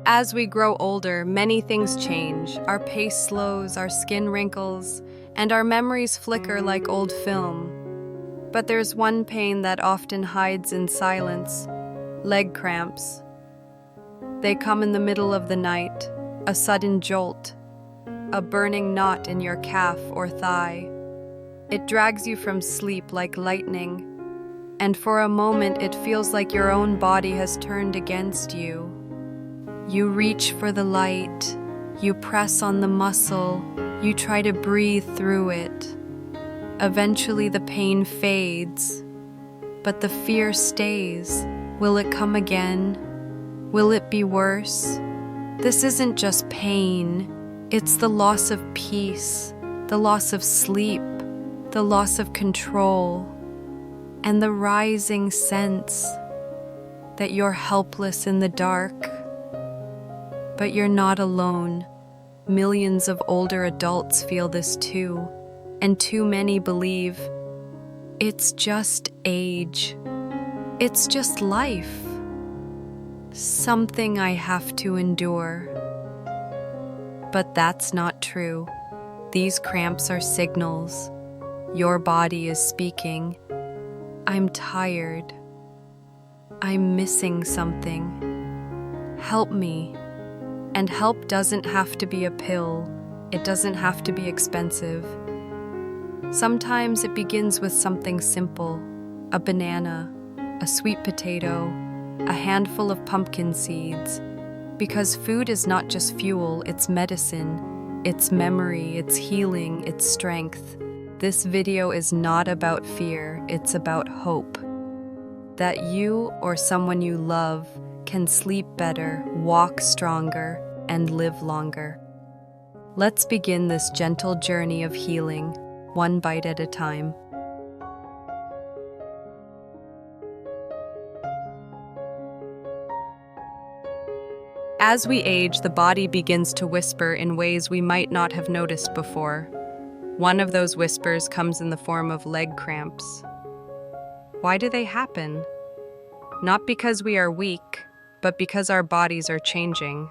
As we grow older, many things change. Our pace slows, our skin wrinkles, and our memories flicker like old film. But there's one pain that often hides in silence: leg cramps. They come in the middle of the night, a sudden jolt, a burning knot in your calf or thigh. It drags you from sleep like lightning, and for a moment it feels like your own body has turned against you. You reach for the light, you press on the muscle, you try to breathe through it. Eventually the pain fades, but the fear stays. Will it come again? Will it be worse? This isn't just pain, it's the loss of peace, the loss of sleep, the loss of control, and the rising sense that you're helpless in the dark. But you're not alone. Millions of older adults feel this too, and too many believe it's just age. It's just life. Something I have to endure. But that's not true. These cramps are signals. Your body is speaking. I'm tired. I'm missing something. Help me. And help doesn't have to be a pill. It doesn't have to be expensive. Sometimes it begins with something simple: a banana, a sweet potato, a handful of pumpkin seeds. Because food is not just fuel, it's medicine, it's memory, it's healing, it's strength. This video is not about fear, it's about hope. That you or someone you love can sleep better, walk stronger, and live longer. Let's begin this gentle journey of healing, one bite at a time. As we age, the body begins to whisper in ways we might not have noticed before. One of those whispers comes in the form of leg cramps. Why do they happen? Not because we are weak, but because our bodies are changing.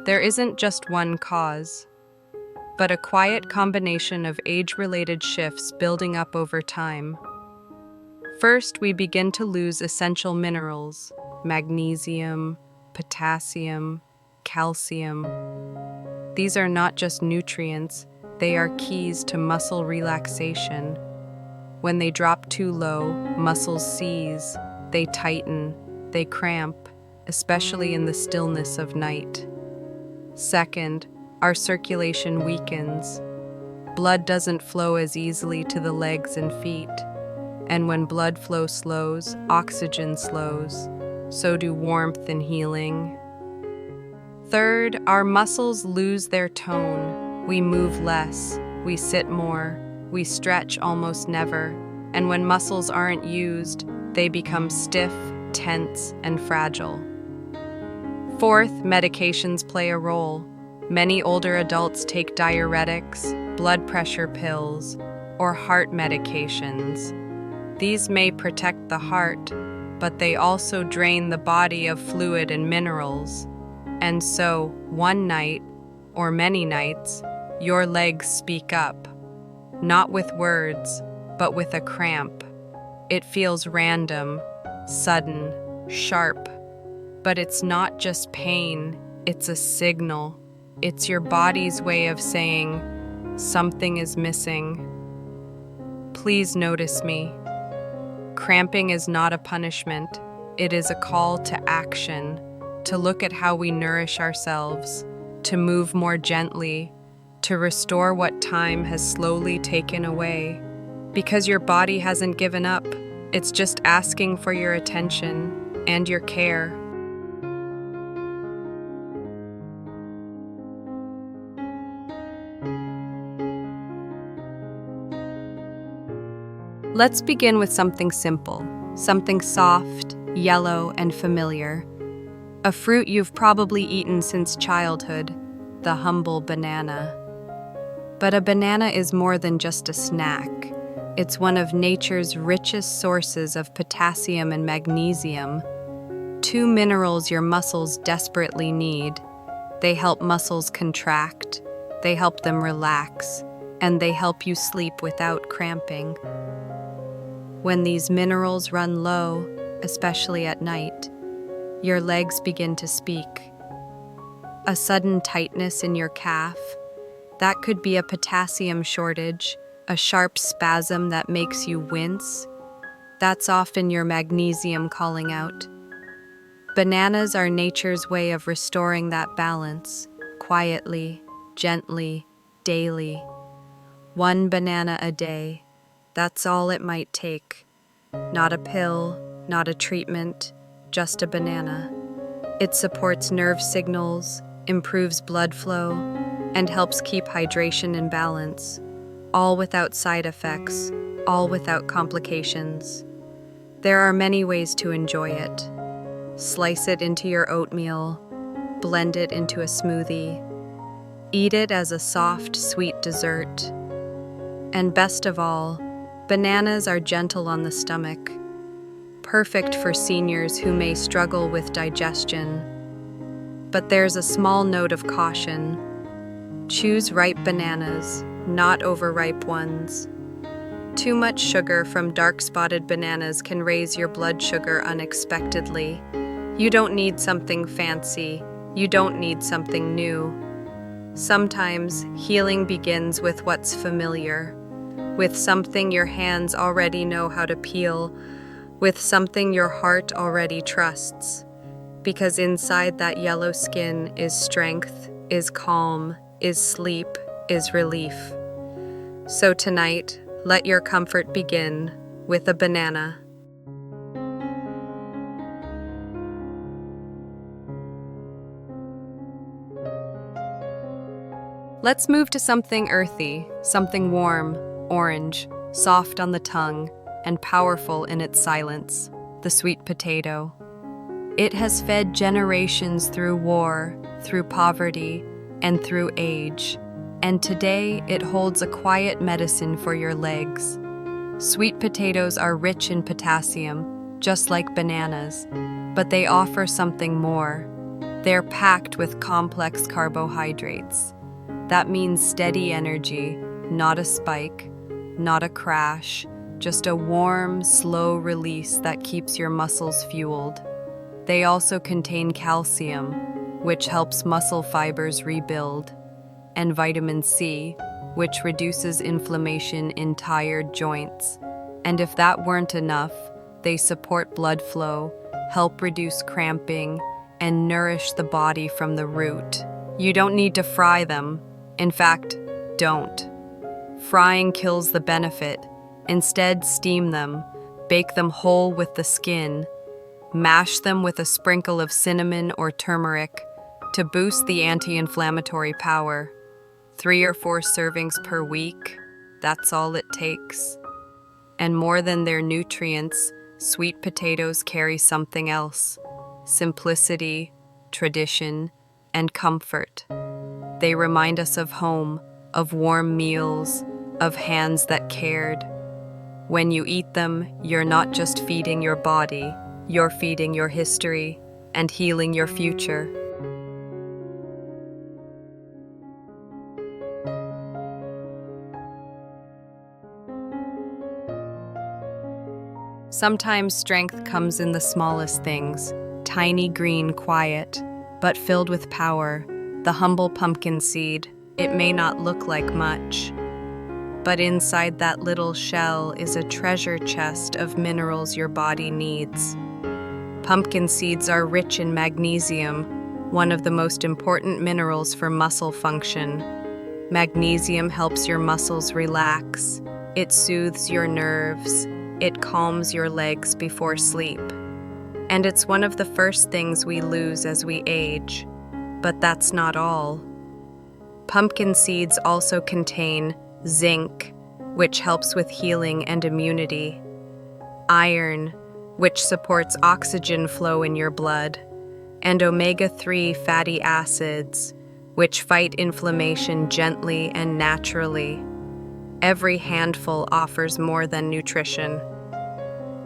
There isn't just one cause, but a quiet combination of age-related shifts building up over time. First, we begin to lose essential minerals: magnesium, potassium, calcium. These are not just nutrients, they are keys to muscle relaxation. When they drop too low, muscles seize, they tighten, they cramp, especially in the stillness of night. Second, our circulation weakens. Blood doesn't flow as easily to the legs and feet. And when blood flow slows, oxygen slows. So do warmth and healing. Third, our muscles lose their tone. We move less, we sit more, we stretch almost never. And when muscles aren't used, they become stiff, tense, and fragile. Fourth, medications play a role. Many older adults take diuretics, blood pressure pills, or heart medications. These may protect the heart, but they also drain the body of fluid and minerals. And so, one night, or many nights, your legs speak up. Not with words, but with a cramp. It feels random, sudden, sharp. But it's not just pain, it's a signal. It's your body's way of saying, something is missing. Please notice me. Cramping is not a punishment, it is a call to action, to look at how we nourish ourselves, to move more gently, to restore what time has slowly taken away. Because your body hasn't given up, it's just asking for your attention and your care. Let's begin with something simple, something soft, yellow, and familiar. A fruit you've probably eaten since childhood, the humble banana. But a banana is more than just a snack. It's one of nature's richest sources of potassium and magnesium. two minerals your muscles desperately need. They help muscles contract, they help them relax, and they help you sleep without cramping. When these minerals run low, especially at night, your legs begin to speak. A sudden tightness in your calf, that could be a potassium shortage, a sharp spasm that makes you wince. That's often your magnesium calling out. Bananas are nature's way of restoring that balance, quietly, gently, daily. One banana a day, that's all it might take. Not a pill, not a treatment, just a banana. It supports nerve signals, improves blood flow, and helps keep hydration in balance, all without side effects, all without complications. There are many ways to enjoy it. Slice it into your oatmeal, blend it into a smoothie, eat it as a soft, sweet dessert. And best of all, bananas are gentle on the stomach, perfect for seniors who may struggle with digestion. But there's a small note of caution. Choose ripe bananas, not overripe ones. Too much sugar from dark-spotted bananas can raise your blood sugar unexpectedly. You don't need something fancy. You don't need something new. Sometimes healing begins with what's familiar, with something your hands already know how to peel, with something your heart already trusts. Because inside that yellow skin is strength, is calm, is sleep, is relief. So tonight, let your comfort begin with a banana. Let's move to something earthy, something warm, orange, soft on the tongue, and powerful in its silence, the sweet potato. It has fed generations through war, through poverty, and through age, and today it holds a quiet medicine for your legs. Sweet potatoes are rich in potassium, just like bananas, but they offer something more. They're packed with complex carbohydrates. That means steady energy, not a spike, not a crash, just a warm, slow release that keeps your muscles fueled. They also contain calcium, which helps muscle fibers rebuild, and vitamin C, which reduces inflammation in tired joints. And if that weren't enough, they support blood flow, help reduce cramping, and nourish the body from the root. You don't need to fry them. In fact, don't. Frying kills the benefit. Instead, steam them, bake them whole with the skin, mash them with a sprinkle of cinnamon or turmeric to boost the anti-inflammatory power. 3 or 4 servings per week, that's all it takes. And more than their nutrients, sweet potatoes carry something else: simplicity, tradition, and comfort. They remind us of home, of warm meals, of hands that cared. When you eat them, you're not just feeding your body, you're feeding your history and healing your future. Sometimes strength comes in the smallest things, tiny, green, quiet, but filled with power. The humble pumpkin seed, it may not look like much, but inside that little shell is a treasure chest of minerals your body needs. Pumpkin seeds are rich in magnesium, one of the most important minerals for muscle function. Magnesium helps your muscles relax, it soothes your nerves, it calms your legs before sleep. And it's one of the first things we lose as we age. But that's not all. Pumpkin seeds also contain zinc, which helps with healing and immunity, iron, which supports oxygen flow in your blood, and omega-3 fatty acids, which fight inflammation gently and naturally. Every handful offers more than nutrition.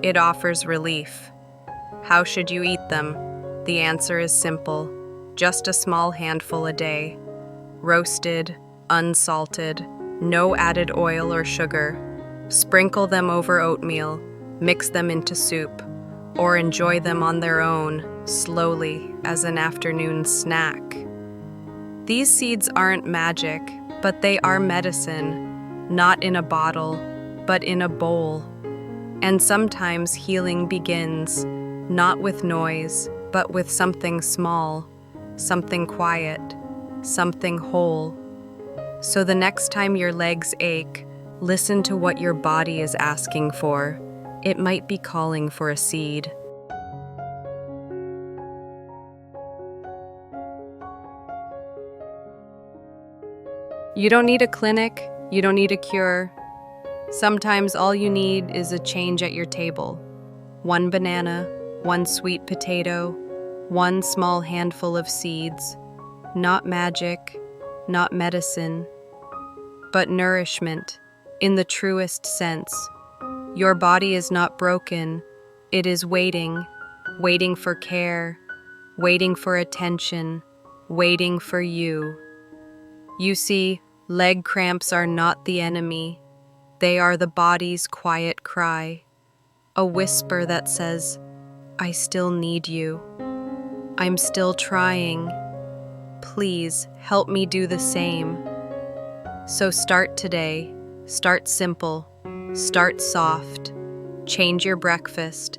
It offers relief. How should you eat them? The answer is simple, just a small handful a day. Roasted, unsalted, no added oil or sugar. Sprinkle them over oatmeal, mix them into soup, or enjoy them on their own, slowly, as an afternoon snack. These seeds aren't magic, but they are medicine, not in a bottle, but in a bowl. And sometimes healing begins, not with noise, but with something small, something quiet, something whole. So the next time your legs ache, listen to what your body is asking for. It might be calling for a seed. You don't need a clinic, you don't need a cure. Sometimes all you need is a change at your table. One banana, one sweet potato, one small handful of seeds. Not magic, not medicine, but nourishment in the truest sense. Your body is not broken, it is waiting, waiting for care, waiting for attention, waiting for you. You see, leg cramps are not the enemy. They are the body's quiet cry, a whisper that says, I still need you. I'm still trying. Please help me do the same. So start today. Start simple. Start soft. Change your breakfast.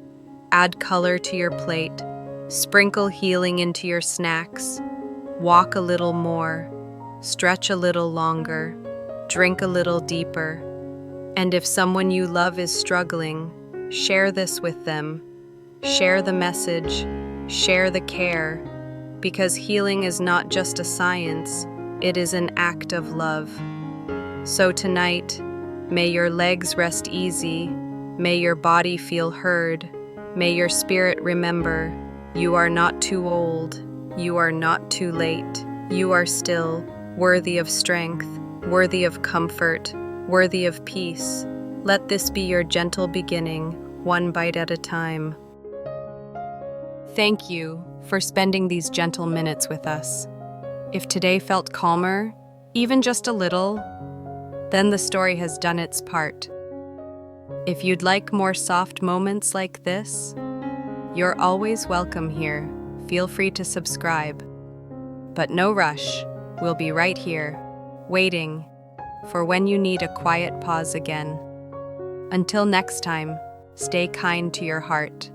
Add color to your plate. Sprinkle healing into your snacks. Walk a little more. Stretch a little longer. Drink a little deeper. And if someone you love is struggling, share this with them. Share the message. Share the care. Because healing is not just a science, it is an act of love. So tonight, may your legs rest easy, may your body feel heard, may your spirit remember, you are not too old, you are not too late, you are still worthy of strength, worthy of comfort, worthy of peace. Let this be your gentle beginning, one bite at a time. Thank you for spending these gentle minutes with us. If today felt calmer, even just a little, then the story has done its part. If you'd like more soft moments like this, you're always welcome here. Feel free to subscribe. But no rush, we'll be right here, waiting for when you need a quiet pause again. Until next time, stay kind to your heart.